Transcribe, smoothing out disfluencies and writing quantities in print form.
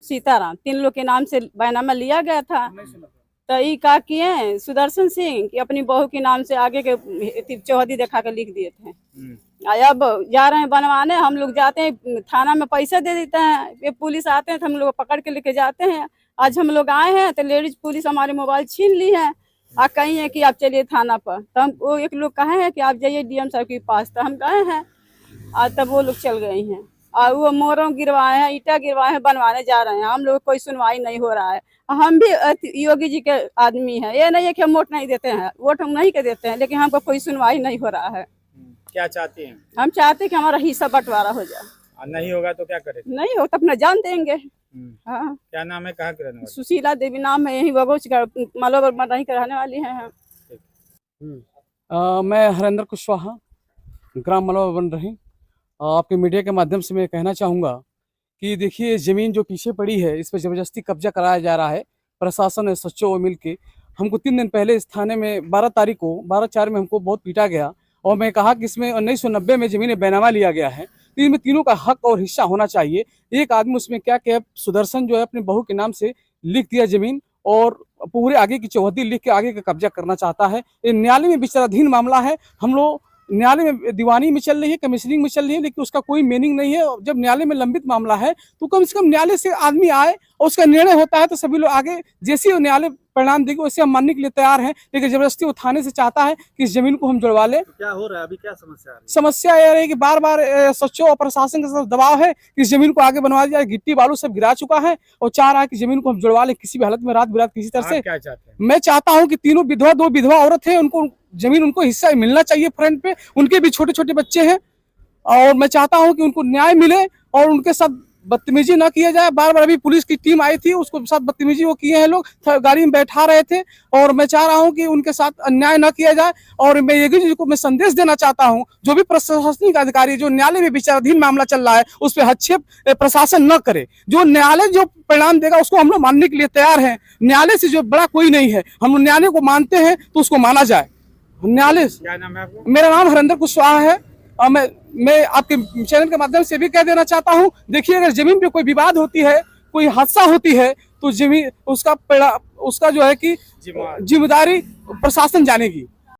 सीताराम, 3 लोग के नाम से बैनामा लिया गया था। तो ये का किए सुदर्शन सिंह कि अपनी बहू के नाम से आगे के चौहदी दिखा के लिख दिए थे। अब जा रहे हैं बनवाने, हम लोग जाते हैं थाना में पैसे दे देते हैं, ये पुलिस आते हैं तो हम लोग पकड़ के लेके जाते हैं। आज हम लोग आए हैं तो लेडीज पुलिस हमारे मोबाइल छीन ली है और कही है कि आप चलिए थाना पर। तो हम वो एक लोग कहे हैं कि आप जाइए डीएम साहब के पास, तो हम गए हैं और तब वो लोग चल गए हैं और वो मोरों गिरवाए हैं, ईटा गिरवाए हैं, बनवाने जा रहे हैं। हम लोग कोई सुनवाई नहीं हो रहा है। हम भी योगी जी के आदमी हैं, ये नहीं है कि हम वोट नहीं देते हैं, वोट हम नहीं के देते हैं, लेकिन हमको कोई सुनवाई नहीं हो रहा है। क्या चाहते हैं? हम चाहते हैं कि हमारा हिस्सा बंटवारा हो जाए। नहीं होगा तो क्या करेंगे? नहीं हो तो अपना जान देंगे। हाँ। क्या नाम है, कहाँ के रहने वाले? सुशीला देवी नाम है, यही बगोच मालोवर नहीं रहने वाली है हम। मैं हरेंद्र कुशवाहा, ग्राम मलवा बन रही। आपके मीडिया के माध्यम से मैं कहना चाहूँगा कि देखिए, ज़मीन जो पीछे पड़ी है इस पर ज़बरदस्ती कब्जा कराया जा रहा है। प्रशासन और सच्चो मिल के हमको 3 दिन पहले इस थाने में 12 तारीख को 12/4 में हमको बहुत पीटा गया और मैं कहा कि इसमें 1990 में ज़मीन बैनामा लिया गया है, तो इनमें तीनों का हक और हिस्सा होना चाहिए। एक आदमी उसमें क्या किया, सुदर्शन जो है अपनी बहू के नाम से लिख दिया ज़मीन और पूरे आगे की चौहद्दी लिख के आगे का कब्जा करना चाहता है। ये न्यायालय में विचाराधीन मामला है। हम लोग न्यायालय में दीवानी में चल रही है, कमिश्नरिंग में चल रही है, लेकिन उसका कोई मीनिंग नहीं है। जब न्यायालय में लंबित मामला है तो कम से कम न्यायालय से आदमी आए और उसका निर्णय होता है तो सभी लोग आगे जैसे न्यायालय परिणाम देगी वैसे हम मानने के लिए तैयार हैं। लेकिन जबरदस्ती वो थाने से चाहता है कि इस जमीन को हम जुड़वा ले। क्या हो रहा है अभी, क्या समस्या है? समस्या यह है कि बार बार सच्चो और प्रशासन के साथ दबाव है कि इस जमीन को आगे बनवा दिया जाए। गिट्टी बालू सब गिरा चुका है और चाह रहा है कि जमीन को हम जुड़वा ले किसी भी हालत में, रात बिरात किसी तरह से। क्या चाहते हैं? मैं चाहता हूं कि तीनों विधवा, 2 विधवा औरत है, उनको जमीन, उनको हिस्सा मिलना चाहिए फ्रंट पे। उनके भी छोटे छोटे बच्चे हैं और मैं चाहता हूं कि उनको न्याय मिले और उनके साथ बदतमीजी ना किया जाए। बार बार अभी पुलिस की टीम आई थी, उसको साथ बदतमीजी वो किए हैं, लोग गाड़ी में बैठा रहे थे और मैं चाह रहा हूं कि उनके साथ अन्याय ना किया जाए। और मैं योगी जी को मैं संदेश देना चाहता हूं, जो भी प्रशासनिक अधिकारी जो न्यायालय में विचाराधीन मामला चल रहा है उस पर हस्तक्षेप प्रशासन न करे। जो न्यायालय जो परिणाम देगा उसको हम लोग मानने के लिए तैयार हैं। न्यायालय से जो बड़ा कोई नहीं है, हम लोग न्यायालय को मानते हैं तो उसको माना जाए। न्यायालय। क्या नाम है आपका? मेरा नाम हरेंद्र कुशवाहा है और मैं आपके चैनल के माध्यम से भी कह देना चाहता हूं, देखिए अगर जमीन पे कोई विवाद होती है, कोई हादसा होती है तो जमीन उसका जो है कि जिम्मेदारी प्रशासन जानेगी।